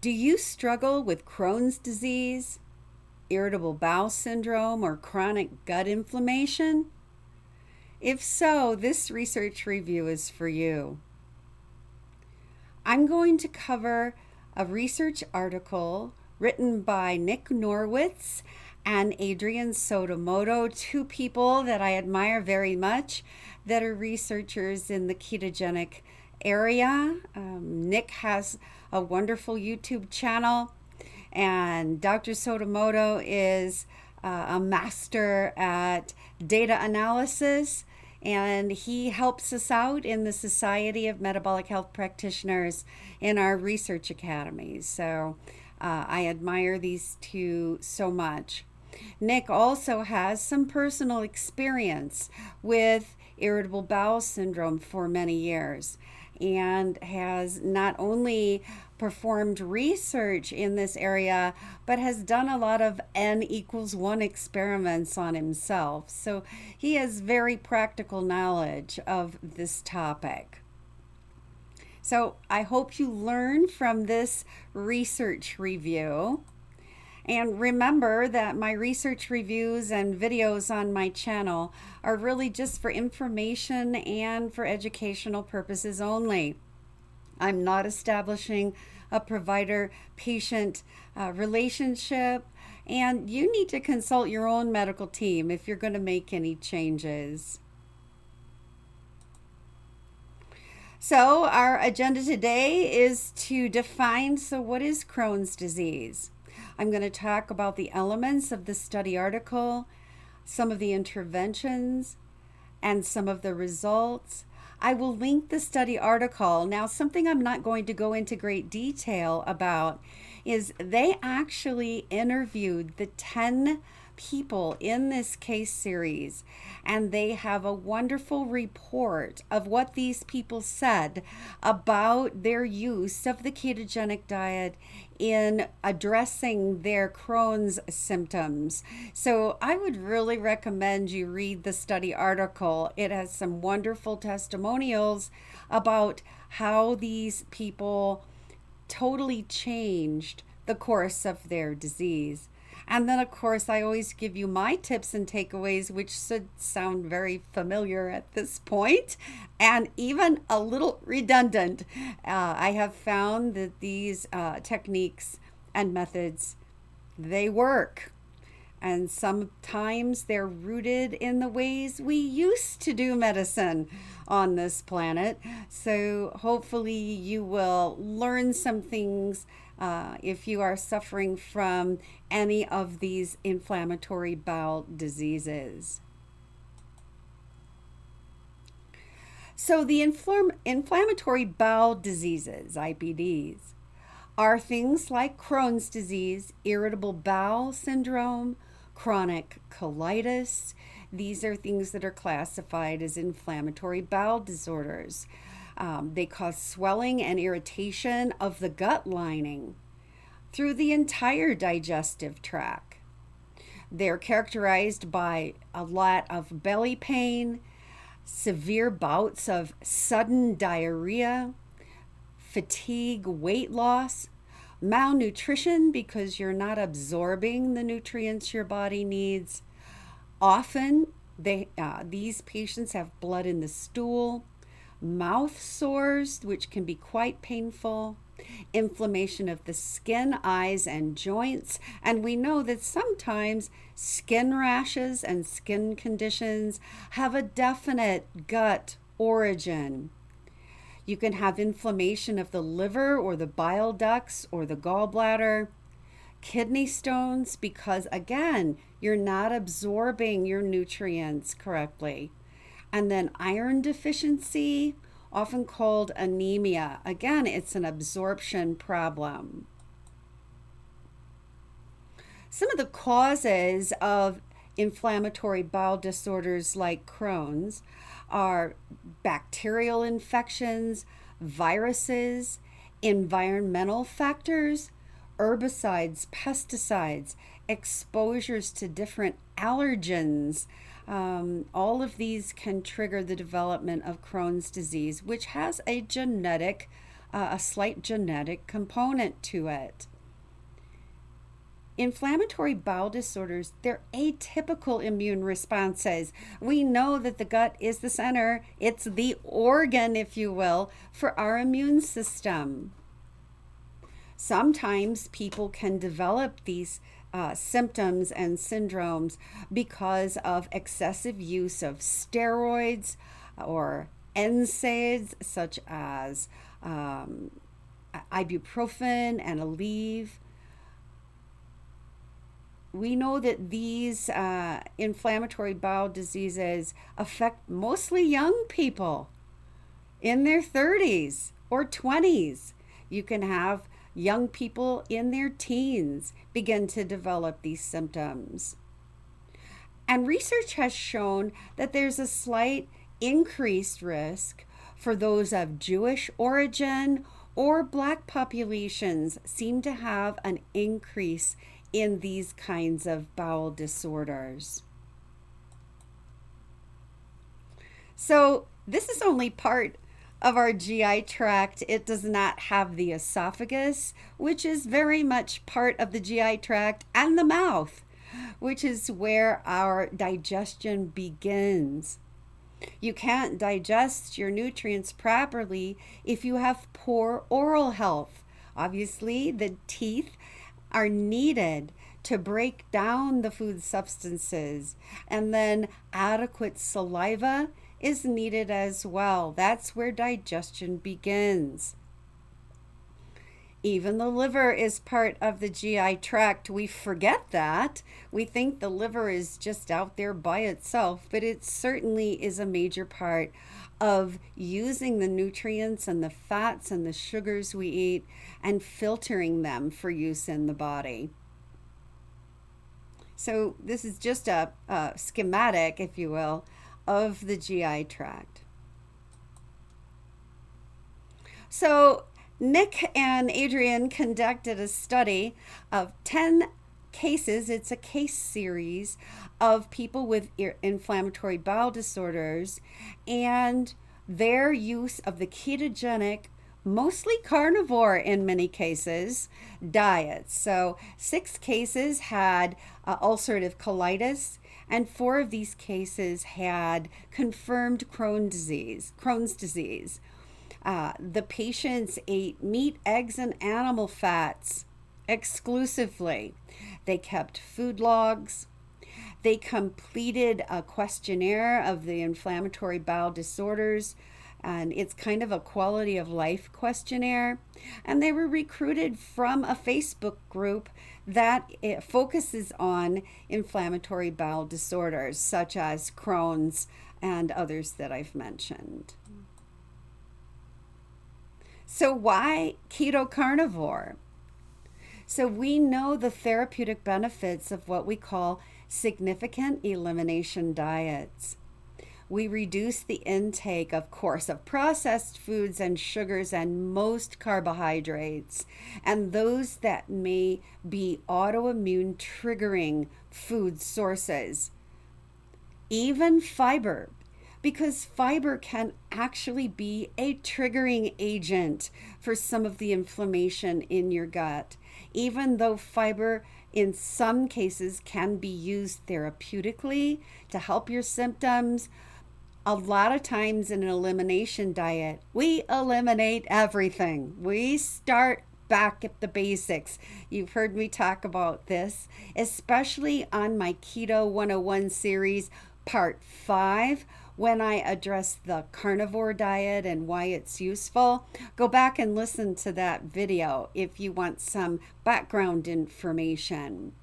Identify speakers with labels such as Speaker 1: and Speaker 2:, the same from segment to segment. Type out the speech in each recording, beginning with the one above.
Speaker 1: Do you struggle with Crohn's disease, irritable bowel syndrome, or chronic gut inflammation? If so, this research review is for you. I'm going to cover a research article written by Nick Norwitz and Adrian Sotomoto, two people that I admire very much that are researchers in the ketogenic area. Nick has a wonderful YouTube channel, and Dr. Sotomoto is a master at data analysis, and he helps us out in the Society of Metabolic Health Practitioners in our research academies. So I admire these two so much. Nick also has some personal experience with irritable bowel syndrome for many years and has not only performed research in this area, but has done a lot of N=1 experiments on himself. So he has very practical knowledge of this topic. So I hope you learn from this research review. And remember that my research reviews and videos on my channel are really just for information and for educational purposes only. I'm not establishing a provider-patient relationship, and you need to consult your own medical team if you're going to make any changes. So our agenda today is to define, what is Crohn's disease? I'm going to talk about the elements of the study article, some of the interventions, and some of the results. I will link the study article. Now, something I'm not going to go into great detail about is they actually interviewed the 10 people in this case series, and they have a wonderful report of what these people said about their use of the ketogenic diet in addressing their Crohn's symptoms. So I would really recommend you read the study article. It has some wonderful testimonials about how these people totally changed the course of their disease. And then, of course, I always give you my tips and takeaways, which should sound very familiar at this point and even a little redundant. I have found that these techniques and methods, they work. And sometimes they're rooted in the ways we used to do medicine on this planet. So hopefully you will learn some things if you are suffering from any of these inflammatory bowel diseases. So the inflammatory bowel diseases, IBDs, are things like Crohn's disease, irritable bowel syndrome, chronic colitis. These are things that are classified as inflammatory bowel disorders. They cause swelling and irritation of the gut lining through the entire digestive tract. They're characterized by a lot of belly pain, severe bouts of sudden diarrhea, fatigue, weight loss, malnutrition because you're not absorbing the nutrients your body needs. Often, these patients have blood in the stool, mouth sores, which can be quite painful, inflammation of the skin, eyes, and joints. And we know that sometimes skin rashes and skin conditions have a definite gut origin. You can have inflammation of the liver or the bile ducts or the gallbladder, kidney stones, because again, you're not absorbing your nutrients correctly. And then iron deficiency, often called anemia. Again, it's an absorption problem. Some of the causes of inflammatory bowel disorders like Crohn's are bacterial infections, viruses, environmental factors, herbicides, pesticides, exposures to different allergens. All of these can trigger the development of Crohn's disease, which has a genetic a slight genetic component to it. Inflammatory bowel disorders, they're atypical immune responses. We know that the gut is the center, it's the organ, if you will, for our immune system. Sometimes people can develop these symptoms and syndromes because of excessive use of steroids or NSAIDs, such as ibuprofen and Aleve. We know that these inflammatory bowel diseases affect mostly young people in their 30s or 20s. You can have young people in their teens begin to develop these symptoms. And research has shown that there's a slight increased risk for those of Jewish origin or Black populations seem to have an increase in these kinds of bowel disorders. So this is only part of our GI tract. It does not have the esophagus, which is very much part of the GI tract, and the mouth, which is where our digestion begins. You can't digest your nutrients properly if you have poor oral health. Obviously, the teeth are needed to break down the food substances, and then adequate saliva is needed as well. That's where digestion begins. Even the liver is part of the GI tract. We forget that. We think the liver is just out there by itself, but it certainly is a major part of using the nutrients and the fats and the sugars we eat and filtering them for use in the body. So this is just a schematic, if you will, of the GI tract. So Nick and Adrian conducted a study of 10 cases. It's a case series of people with inflammatory bowel disorders and their use of the ketogenic, mostly carnivore in many cases, diets. So 6 cases had ulcerative colitis, and 4 of these cases had confirmed Crohn's disease. The patients ate meat, eggs, and animal fats exclusively. They kept food logs. They completed a questionnaire of the inflammatory bowel disorders, and it's kind of a quality of life questionnaire. And they were recruited from a Facebook group that focuses on inflammatory bowel disorders, such as Crohn's and others that I've mentioned. So why keto carnivore? So we know the therapeutic benefits of what we call significant elimination diets. We reduce the intake, of course, of processed foods and sugars and most carbohydrates, and those that may be autoimmune triggering food sources. Even fiber, because fiber can actually be a triggering agent for some of the inflammation in your gut. Even though fiber in some cases can be used therapeutically to help your symptoms, a lot of times in an elimination diet, we eliminate everything. We start back at the basics. You've heard me talk about this, especially on my Keto 101 series, part 5, when I address the carnivore diet and why it's useful. Go back and listen to that video if you want some background information.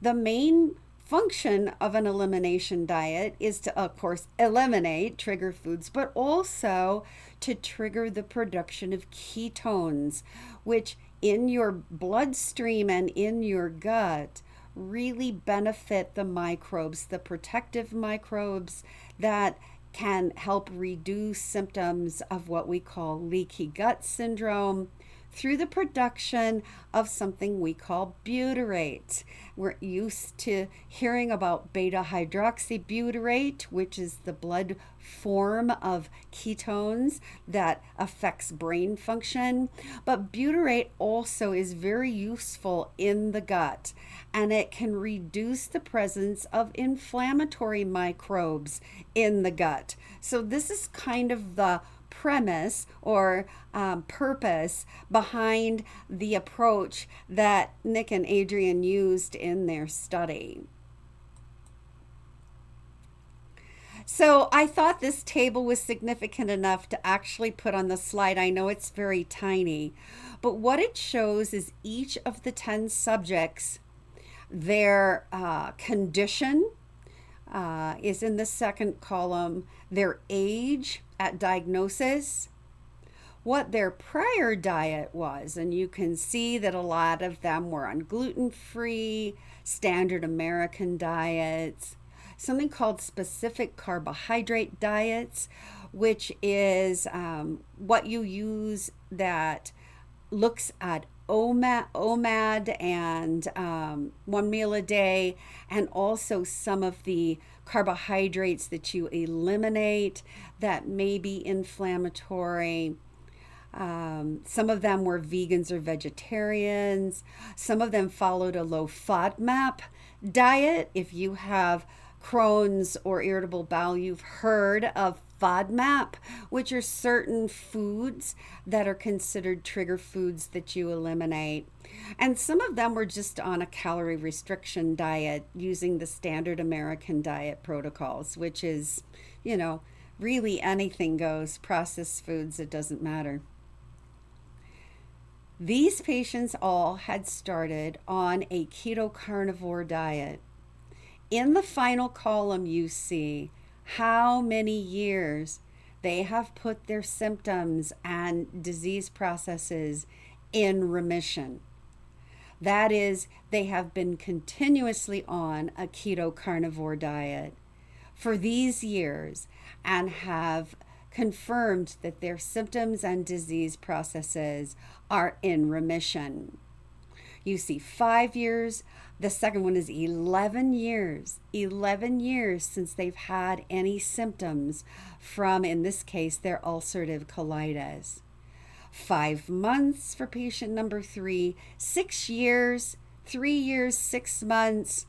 Speaker 1: The main function of an elimination diet is to, of course, eliminate trigger foods, but also to trigger the production of ketones, which in your bloodstream and in your gut really benefit the microbes, the protective microbes that can help reduce symptoms of what we call leaky gut syndrome, through the production of something we call butyrate. We're used to hearing about beta hydroxybutyrate, which is the blood form of ketones that affects brain function. But butyrate also is very useful in the gut, and it can reduce the presence of inflammatory microbes in the gut. So this is kind of the premise or purpose behind the approach that Nick and Adrian used in their study. So I thought this table was significant enough to actually put on the slide. I know it's very tiny, but what it shows is each of the 10 subjects, their condition is in the second column, their age at diagnosis, what their prior diet was, and you can see that a lot of them were on gluten-free, standard American diets, something called specific carbohydrate diets, which is what you use that looks at OMAD and 1 meal a day, and also some of the carbohydrates that you eliminate that may be inflammatory. Some of them were vegans or vegetarians. Some of them followed a low FODMAP diet. If you have Crohn's or irritable bowel, you've heard of FODMAP, which are certain foods that are considered trigger foods that you eliminate. And some of them were just on a calorie restriction diet using the standard American diet protocols, which is, really anything goes, processed foods, it doesn't matter. These patients all had started on a keto carnivore diet. In the final column, you see how many years they have put their symptoms and disease processes in remission. That is, they have been continuously on a keto carnivore diet for these years and have confirmed that their symptoms and disease processes are in remission. You see 5 years. The second one is 11 years. 11 years since they've had any symptoms from, in this case, their ulcerative colitis. 5 months for patient number 3. 6 years, 3 years, 6 months.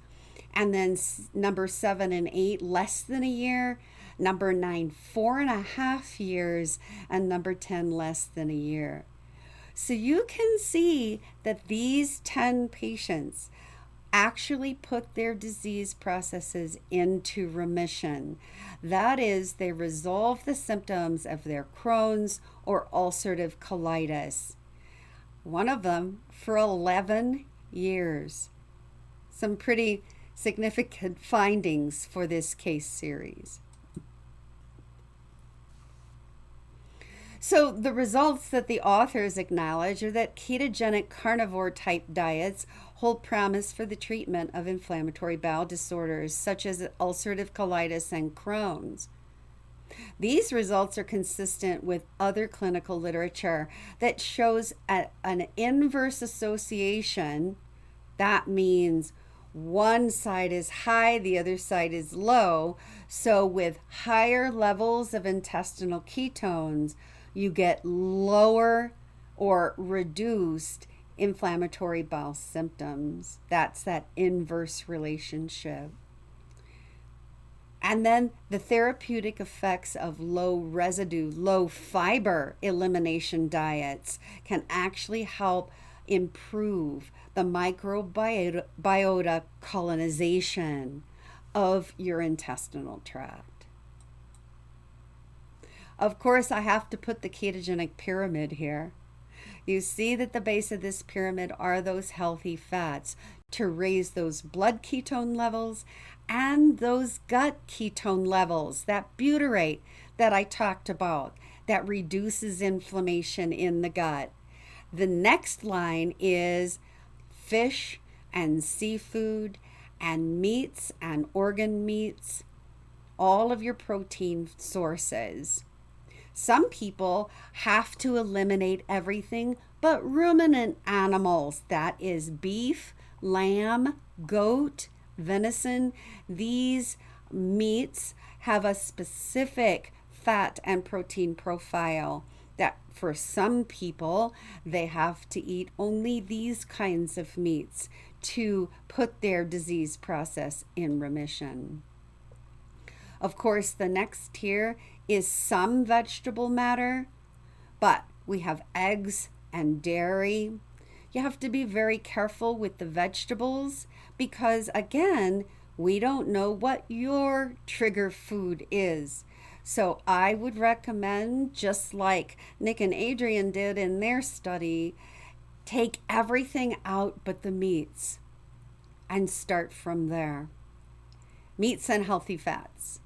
Speaker 1: And then number 7 and 8, less than a year. Number 9, 4.5 years. And number 10, less than a year. So you can see that these 10 patients actually put their disease processes into remission. That is, they resolve the symptoms of their Crohn's or ulcerative colitis. One of them for 11 years. Some pretty significant findings for this case series. So the results that the authors acknowledge are that ketogenic carnivore type diets hold promise for the treatment of inflammatory bowel disorders such as ulcerative colitis and Crohn's. These results are consistent with other clinical literature that shows an inverse association. That means one side is high, the other side is low. So with higher levels of intestinal ketones, you get lower or reduced inflammatory bowel symptoms. That's that inverse relationship. And then the therapeutic effects of low residue, low fiber elimination diets can actually help improve the microbiota colonization of your intestinal tract. Of course, I have to put the ketogenic pyramid here. You see that the base of this pyramid are those healthy fats to raise those blood ketone levels and those gut ketone levels, that butyrate that I talked about, that reduces inflammation in the gut. The next line is fish and seafood and meats and organ meats, all of your protein sources. Some people have to eliminate everything but ruminant animals. That is beef, lamb, goat, venison. These meats have a specific fat and protein profile that for some people they have to eat only these kinds of meats to put their disease process in remission. Of course, the next tier is some vegetable matter, but we have eggs and dairy. You have to be very careful with the vegetables because, again, we don't know what your trigger food is. So I would recommend, just like Nick and Adrian did in their study, take everything out but the meats and start from there. Meats and healthy fats.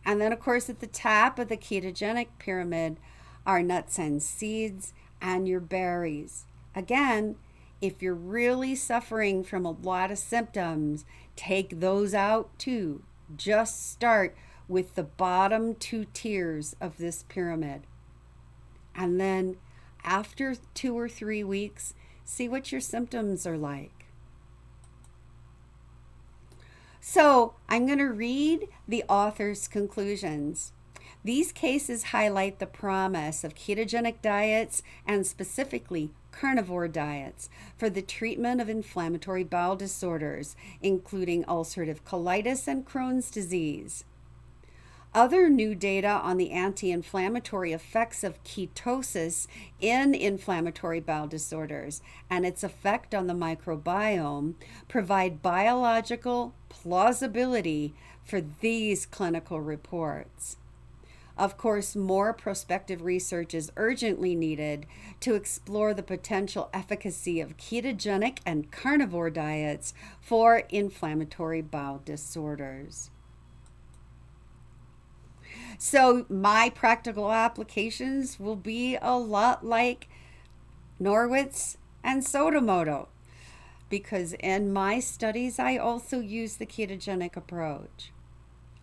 Speaker 1: And then, of course, at the top of the ketogenic pyramid are nuts and seeds and your berries. Again, if you're really suffering from a lot of symptoms, take those out too. Just start with the bottom two tiers of this pyramid. And then after 2 or 3 weeks, see what your symptoms are like. So I'm going to read the author's conclusions. These cases highlight the promise of ketogenic diets and specifically carnivore diets for the treatment of inflammatory bowel disorders, including ulcerative colitis and Crohn's disease. Other new data on the anti-inflammatory effects of ketosis in inflammatory bowel disorders and its effect on the microbiome provide biological plausibility for these clinical reports. Of course, more prospective research is urgently needed to explore the potential efficacy of ketogenic and carnivore diets for inflammatory bowel disorders. So my practical applications will be a lot like Norwitz and Sotomoto, because in my studies I also use the ketogenic approach.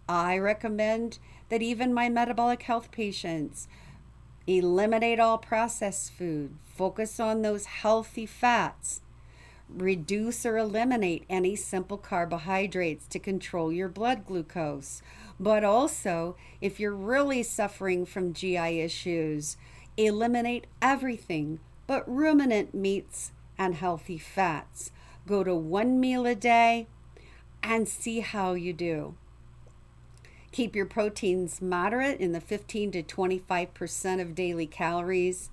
Speaker 1: I recommend that even my metabolic health patients eliminate all processed food, focus on those healthy fats, reduce or eliminate any simple carbohydrates to control your blood glucose. But also, if you're really suffering from GI issues, eliminate everything but ruminant meats and healthy fats. Go to 1 meal a day and see how you do. Keep your proteins moderate in the 15 to 25% of daily calories.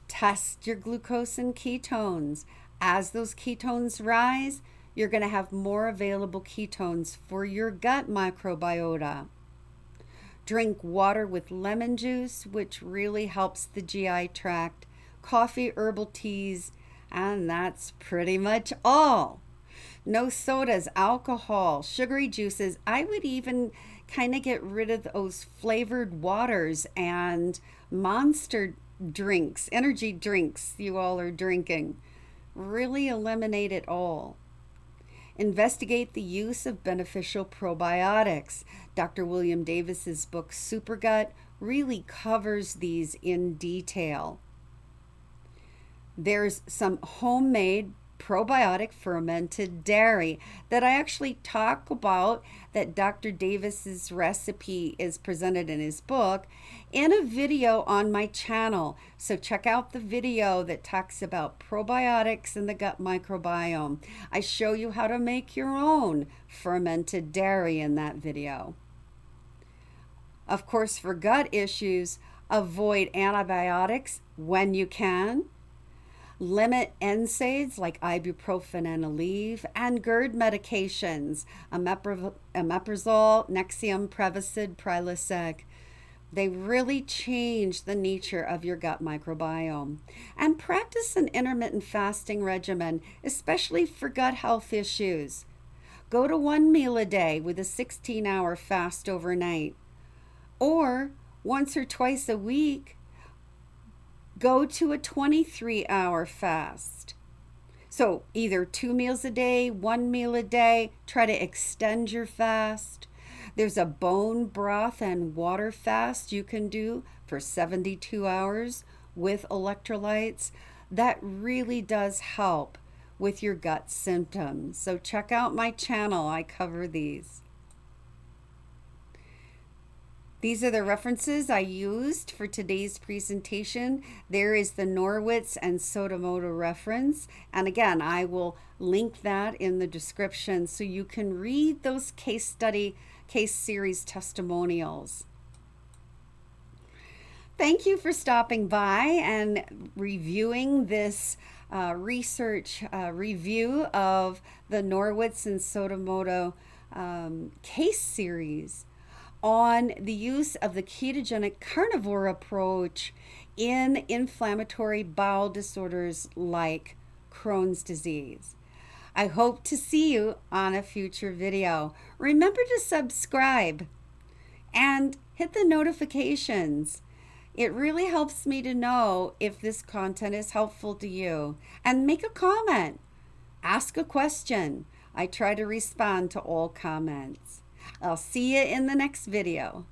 Speaker 1: Test your glucose and ketones. As those ketones rise, you're going to have more available ketones for your gut microbiota. Drink water with lemon juice, which really helps the GI tract, coffee, herbal teas, and that's pretty much all. No sodas, alcohol, sugary juices. I would even kind of get rid of those flavored waters and monster drinks, energy drinks you all are drinking. Really eliminate it all. Investigate the use of beneficial probiotics. Dr. William Davis's book, Supergut, really covers these in detail. There's some homemade probiotic fermented dairy that I actually talk about, that Dr. Davis's recipe is presented in his book in a video on my channel. So check out the video that talks about probiotics in the gut microbiome. I show you how to make your own fermented dairy in that video. Of course, for gut issues, avoid antibiotics when you can. Limit NSAIDs like ibuprofen and Aleve, and GERD medications, omeprazole, Nexium, Prevacid, Prilosec. They really change the nature of your gut microbiome. And practice an intermittent fasting regimen, especially for gut health issues. Go to 1 meal a day with a 16-hour fast overnight. Or once or twice a week, go to a 23-hour fast. So either 2 meals a day, 1 meal a day, try to extend your fast. There's a bone broth and water fast you can do for 72 hours with electrolytes. That really does help with your gut symptoms. So check out my channel, I cover these. These are the references I used for today's presentation. There is the Norwitz and Sotomoto reference. And again, I will link that in the description so you can read those case series testimonials. Thank you for stopping by and reviewing this research review of the Norwitz and Sotomoto case series on the use of the ketogenic carnivore approach in inflammatory bowel disorders like Crohn's disease. I hope to see you on a future video. Remember to subscribe and hit the notifications. It really helps me to know if this content is helpful to you. And make a comment. Ask a question. I try to respond to all comments. I'll see you in the next video.